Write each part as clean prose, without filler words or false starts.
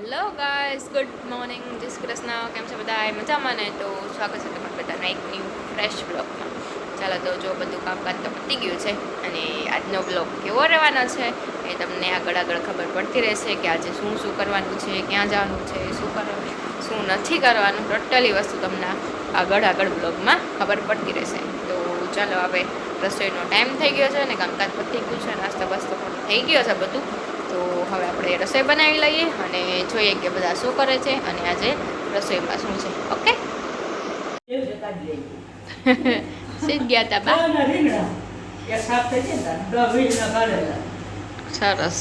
Hello guys, good morning, જય શ્રી કૃષ્ણ. કેમ છે બધા? મજામાં ને? તો સ્વાગત છે તમારા બધાના એક ન્યૂ ફ્રેશ બ્લોગમાં. ચાલો તો જો બધું કામકાજ તો પતી ગયું છે અને આજનો બ્લોગ કેવો રહેવાનો છે એ તમને આગળ ખબર પડતી રહેશે કે આજે શું શું કરવાનું છે, ક્યાં જવાનું છે, શું કરવાનું, શું નથી કરવાનું, ટોટલી વસ્તુ તમને આગળ બ્લોગમાં ખબર પડતી રહેશે. તો ચાલો હવે રસોઈનો ટાઈમ થઈ ગયો છે અને કામકાજ પતી ગયું છે, નાસ્તો બાસ્તો પણ થઈ ગયો છે બધું. તો હવે આપણે રસોઈ બનાવી લઈએ અને જોઈએ કે બધા શું કરે છે અને આજે રસોઈમાં શું છે. ઓકે. સીધ ગયા હતા બા. સરસ.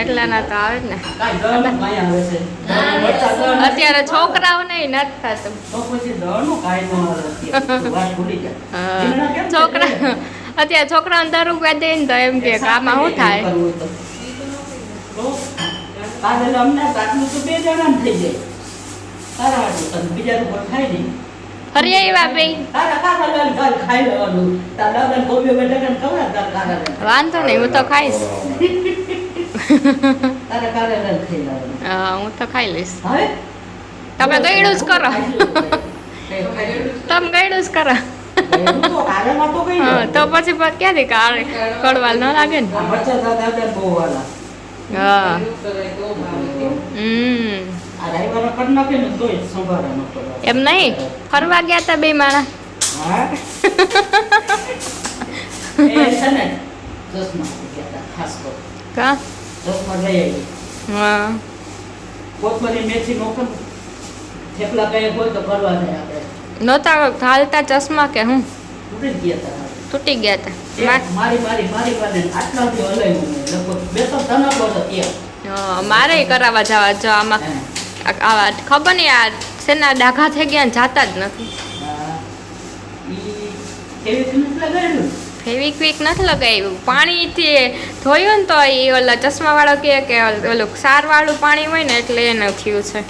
એટલાના તો આવે ને. અત્યારે છોકરાઓ નહીં નથી થતું. છોકરા અત્યારે છોકરાઓને દર રૂપિયા દે ને તો એમ કે આમાં શું થાય. ફરી આવ્યા બે. વાંધો નહીં, હું તો ખાઈશ. હું તો ખાઈ લઈશ. તમે ગયડું જ કરો. તમે ગયડું જ કરો. તો પછી ક્યાંથી કડવાલ ન લાગે ને. હા. એમ નહીં, ફરવા ગયા તા બે માણા. કા? હા. નહોતા હાલતા ચશ્મા કે હું? તૂટી ગયા હતા. મારે કરાવવા જવા જો આમાં આવા ખબર નહીં આ શેના ડાઘા થઈ ગયા ને જાતા જ નથી. ફેવિક્વિક નથી લગાવ્યું. પાણીથી ધોયું ને તો એ ઓલા ચશ્મા વાળો કે ઓલું ક્ષાર વાળું પાણી હોય ને એટલે એને થયું છે.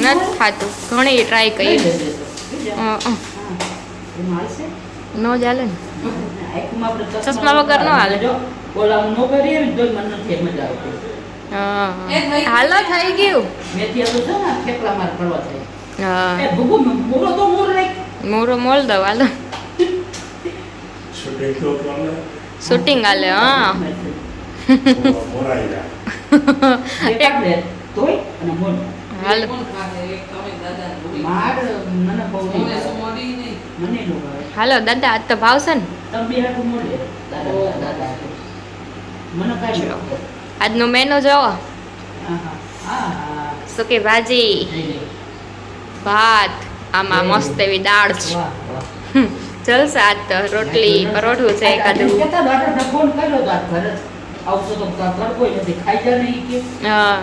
નથી થતું. ઘણી ટ્રાય કરી. ન ચાલે ને. ચશ્મા વગર ન હાલે. હાલો થઈ ગયું. મોરો મોલ દો હાલો. શૂટિંગ હાલે. હા. હાલો દાદા, આજ તો ભાવશે ને. આજનો મેનુ જોવો. સુકી ભાજી, ભાત, આમાં મસ્ત એવી દાળ છે. જલસા. આજ તો રોટલી પરોઠું છે એકાદું. હા.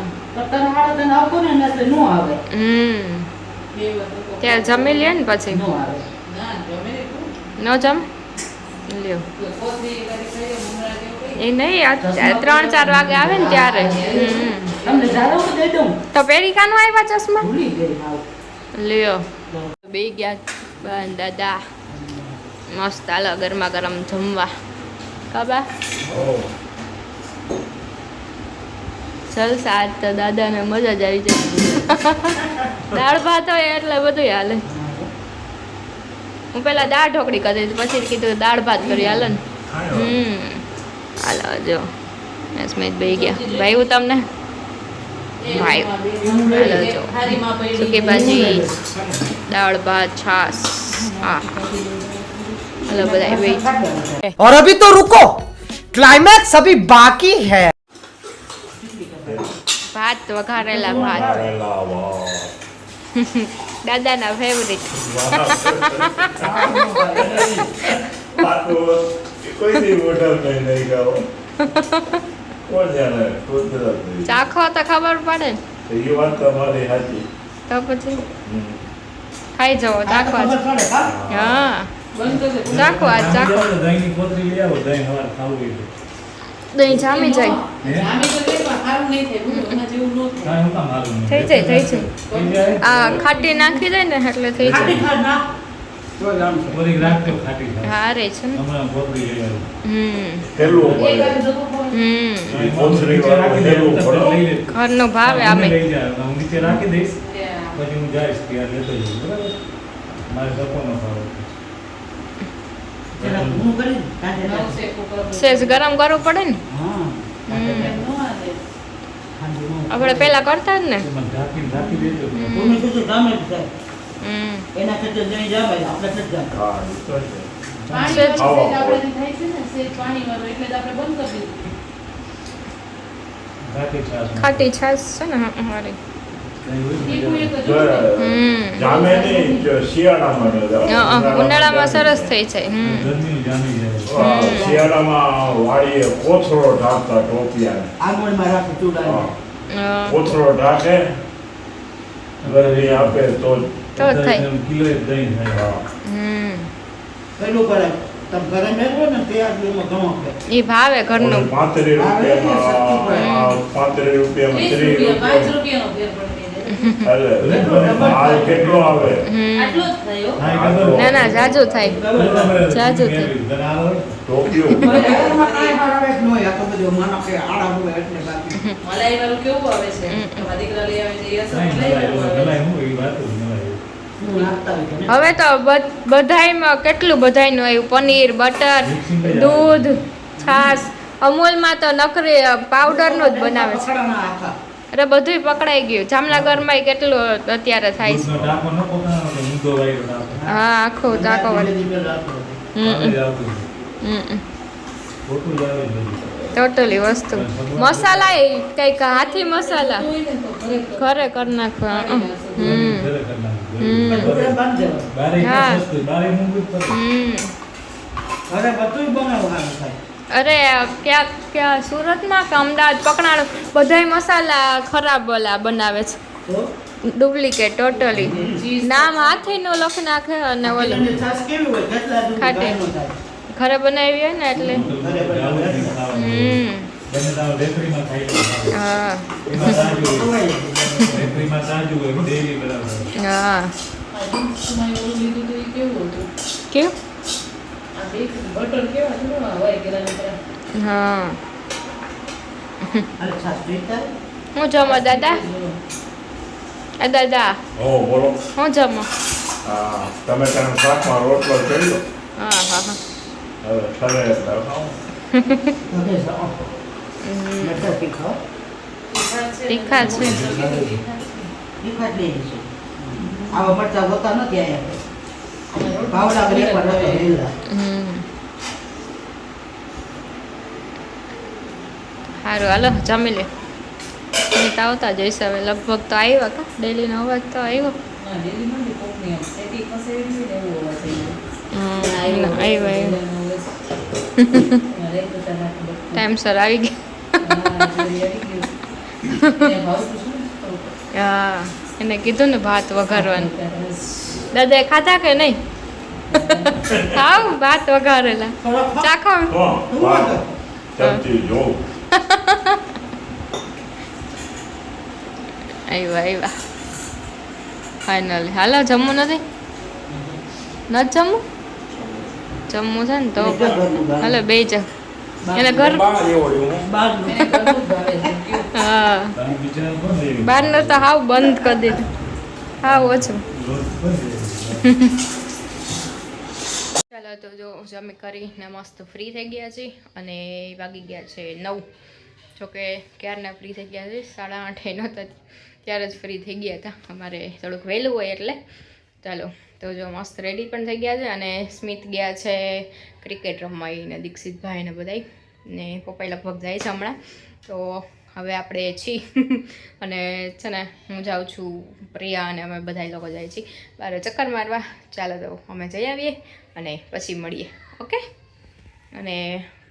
ત્યાં જમી લે ને પછી ન જમ લ્યો. એ નહીં, 3-4 વાગે આવે ને ત્યારે. તો પેરિકાનું આવ્યા ચશ્મા લ્યો. બે ગયા દાદા મસ્ત. હાલો ગરમા ગરમ જમવા. કાબા જલસા. આજ તો દાદાને મજા જ આવી જાય. દાળ ભાત હોય એટલે બધું હાલે. હું પેલા દાળ ઢોકળી કરી પછી કીધું દાળ ભાત કરી હાલે ને. હાલો જો સ્મિત ભાઈ ગયા. ભાઈ હું તમને ભાઈ હાલો જો સૂકી ભાજી, દાળ ભાત, છાસ. हेलो बधाई भाई। और अभी तो रुको, क्लाइमैक्स अभी बाकी है। भात वघारेला भात दादा ना फेवरेट। कोई नहीं होटल में नहीं खाओ। कौन जाना है? खुद चाखो तो खबर पड़े। तो ये बात तुम्हारी हाथी। तो પછી ખાઈ જાઓ ચાખો. હા ચાખો આજ ચાખો. દહીંની કોથળી લઈ આવો, દહીં હવાર ખાવું હોય. દહીં જામી જાય. થઈ જાય આ ખાટી નાખી દે ને એટલે થઈ જાય. તો જ આમ છે. થોડીક રાખજો ખાટી થાય. હા રે છે ને હમણાં બોકડી લઈ આવી. કેટલું મળે કોથળી વાળું હેલું પડો લઈ લે. ઘરનો ભાવે મને આપે લઈ જા. હું નીચે રાખી દઈશ પછી હું જઈશ ત્યાં લેતો જઈશ બરાબર. મારે સપોનો ભાવ પેલા ઊંઘ કરીને કાંઠે રાખી. સેજ ગરમ કરવું પડે ને હા આપણે પેલા કરતા જ ને મને ઢાંકી દેજો. ભૂમિ કીધું ગામે જ થાય. હમ એના કરતા જઈ જાય ભાઈ આપણે નથી જતા. હા એ તો છે પાણી સેજ આવો. આપણે થાય છે ને સેજ પાણી વાળું એટલે જ આપણે બંધ કરી દીધું. ખાટી છાશ. ખાટી છાશ છે ને હા હારી એકું એક જ જો હમ જામે નહીં જો શિયાળામાં ન જાઓ. ઉનાળામાં સરસ થઈ જાય ગરમી જામી જાય. શિયાળામાં વાડીએ કોથળો ઢાંકતા ટોપિયા આગળમાં રાખી ચૂડા. કોથળો ઢાંકે ગરમી આપે તો જ. તો જ થાય કિલો એક દહીં થાય. હા. હમ પેલું કરે તમે ઘરે મેળવો ને તે આટલું ઘણો આપે. એ ભાવે ઘરનું 35 રૂપિયામાં 35 રૂપિયામાં 20 30 રૂપિયા 5 રૂપિયા રૂપિયાનો ફેર પડી જાય. એટલે માલ કેટલો આવે આટલો જ થયો. હા, એ ખબર. ના ના જાજુ થાય જાજુ થાય. ટોપિયો ઘરમાં કાંઈ હાર આવે જ ન હોય. આ તો બધું માનો કે આડા હોય એટલે બાકી. મલાઈ વાળું કેવું આવે છે તમારા દીકરા લઈ આવે છે એ અસર મલાઈ વાળું આવે છે. હું નાખતા હોય કે નહીં. હવે તો બધાયમાં કેટલું બધાયનું આવ્યું પનીર બટર દૂધ છાશ અમૂલમાં તો નકરી પાવડરનું જ બનાવે છે પકડવાના આખા. અરે બધુંય પકડાઈ ગયું જામનગરમાં કેટલું અત્યારે થાય છે હા આખો ટાંકો વાળી ધીમે રાખો. ટોટલી વસ્તુ મસાલા કઈક હાથી મસાલા હોય ને તો ઘરે ઘરે કરી નાખવા પણ ઘરે બાંધી દેવાનું. હા. ઘરે બધું બનાવવાનું થાય. અરે ક્યાં સુરતમાં કે અમદાવાદ પકડાણ બધાય મસાલા ખરાબ ઓલા બનાવે છે તો ડુપ્લિકેટ ટોટલી નામ હાથીનું લખી નાખે અને ઓલું એની છાશ કેવી હોય? કેટલા દૂધ ખાટી. ગાયનું થાય. ઘરે બનાવી હોય ને એટલે હા હા આ દૂધમાં ઓલું લીધું તો એ કેવું હતું કેવું આ બટર કેવા થોડા હોય કેરા હા અરે છાશ પીતા? હું જમો દાદા દાદા હો બોલો હું જમો હા ટમેટાનું શાકમાં રોટલો કરી લો હા હા હા હવે ઠરે એટલે ખાઓ. હવે જાઓ. મરચાં તીખા. તીખા છે તીખા જ લઈ જઈશું. આવા મરચાં હોતા નથી અહીંયા. ભાવડા ઘરે પર હતા લીલા. સારું હાલો જમી લે નહીં તો આવતા જઈશ હવે લગભગ તો આવ્યા કા ડેલીનો અવાજ તો આવ્યો ના ડેલી મંડી કોકની આમ સેટી ફસાવી છે ને એવું હોવા જોઈએ આવ્યો ટાઈમસર આવી ગયા હા એને કીધું ને ભાત વઘારવાનું દાદાએ ખાધા કે નહીં ખાવ ભાત વઘારેલા ચાખો તો વાત ચમચી જોઉં આવ્યા ફાઇનલી હાલો જમવું નથી જમવું જમવું છે ને તો હાલો બે જા એને ઘર હા બહારનું તો હાવ બંધ કરી દીધું હાવ ઓછું ચાલો તો જો જમી કરીને મસ્ત ફ્રી થઈ ગયા છે અને વાગી ગયા છે 9 જોકે ક્યારના ફ્રી થઈ ગયા છે 8:30 નહોતા ત્યારે જ ફ્રી થઈ ગયા હતા અમારે થોડુંક વહેલું હોય એટલે ચાલો તો જો મસ્ત રેડી પણ થઈ ગયા છે અને સ્મિત ગયા છે ક્રિકેટ રમવા ને દીક્ષિતભાઈ ને બધાય ને પપ્પા લગભગ જાય છે હમણાં તો હવે આપણે છીએ અને છે ને હું જાઉં છું પ્રિયા અને અમે બધા લોકો જાય છીએ બહાર ચક્કર મારવા ચાલો તો અમે જઈ આવીએ અને પછી મળીએ ઓકે અને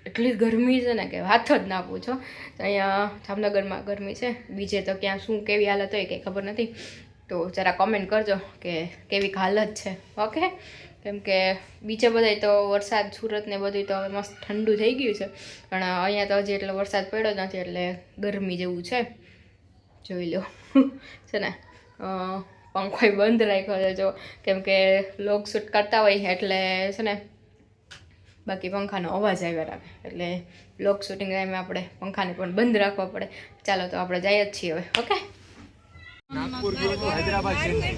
એટલી ગરમી છે ને કે વાત જ ના પૂછો તો અહીંયા જામનગરમાં ગરમી છે બીજે તો ક્યાં શું કેવી હાલત હોય કંઈ ખબર નથી તો જરા કોમેન્ટ કરજો કે કેવી હાલત છે ઓકે કેમ કે બીજે બધાય તો વરસાદ સુરત ને બધું તો હવે મસ્ત ઠંડુ થઈ ગયું છે પણ અહીંયા તો હજી એટલો વરસાદ પડ્યો નથી એટલે ગરમી જેવું છે જોઈ લો છે ને પંખોય બંધ રાખ્યો છે જો, કેમ કે વ્લોગ શૂટ કરતા હોય એટલે છે ને બાકી પંખાનો અવાજ આવ્યા રાખે, એટલે વ્લોગ શૂટિંગ ટાઈમે આપણે પંખાને પણ બંધ રાખવા પડે. ચાલો તો આપણે જઈએ જ છીએ હવે. ઓકે, નાગપુર ગયો તો હૈદરાબાદ ચેન્નઈ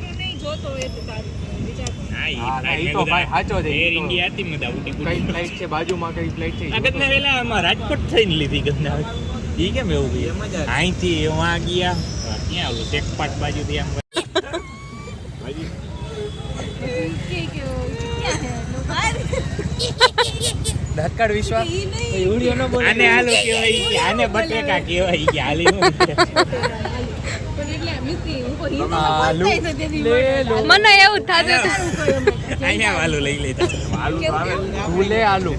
હા ઈ તો ભાઈ સાચો છે એર ઇન્ડિયા હતી મત આઉટી કઈ ફ્લાઇટ છે બાજુમાં કઈ ફ્લાઇટ છે આગળના વેલા આમાં રાજકોટ થઈને લીધી ગંદા ઈ કેમ એવું ગયું અહીંથી એમાં ગયા ક્યાં આવું ટેકપાટ બાજુથી આમ ધક્કડ વિશ્વાસ વિડિયો ન બોલે આને આલુ કહેવાય કે આને બટેકા કહેવાય કે હાલી આલુ લે લો મને એવું થતું અહીંયા આલુ લઈ લેતા આલુ તો આવે ભૂલે આલુ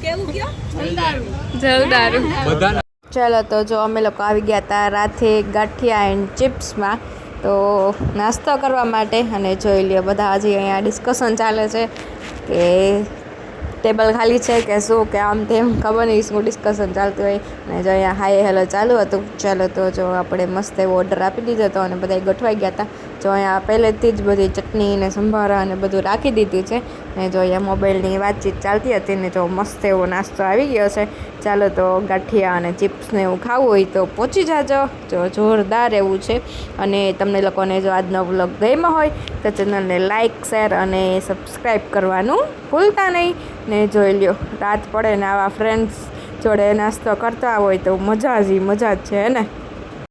જલદારું. બધા ચાલો તો જો અમે લોકો આવી ગયા હતા રાતે ગાંઠિયા એન્ડ ચિપ્સમાં, તો નાસ્તો કરવા માટે. અને જોઈ લ્યો બધા હજી અહીંયા ડિસ્કશન ચાલે છે કે ટેબલ ખાલી છે કે શું, કે આમ તેમ ખબર નહીં શું ડિસ્કશન ચાલતું હોય. અને જો અહીંયા હાય હેલો ચાલુ હતું. ચાલો તો જો આપણે મસ્ત એવો ઓર્ડર આપી દીધો હતો અને બધા ગોઠવાઈ ગયા હતા. જો અહીંયા પહેલેથી જ બધી ચટણી ને સંભારા અને બધું રાખી દીધું છે. ને જો અહીંયા મોબાઈલની વાતચીત ચાલતી હતી ને જો મસ્ત એવો નાસ્તો આવી ગયો છે. ચાલો તો ગાંઠિયા અને ચિપ્સને એવું ખાવું હોય તો પહોંચી જાજો. જો જોરદાર એવું છે. અને તમને લોકોને જો આજનો વ્લોગ ગમ્યો હોય તો ચેનલને લાઇક શેર અને સબસ્ક્રાઈબ કરવાનું ભૂલતા નહીં. ને જોઈ લ્યો રાત પડે ને આવા ફ્રેન્ડ્સ જોડે નાસ્તો કરતા હોય તો મજા જ છે ને.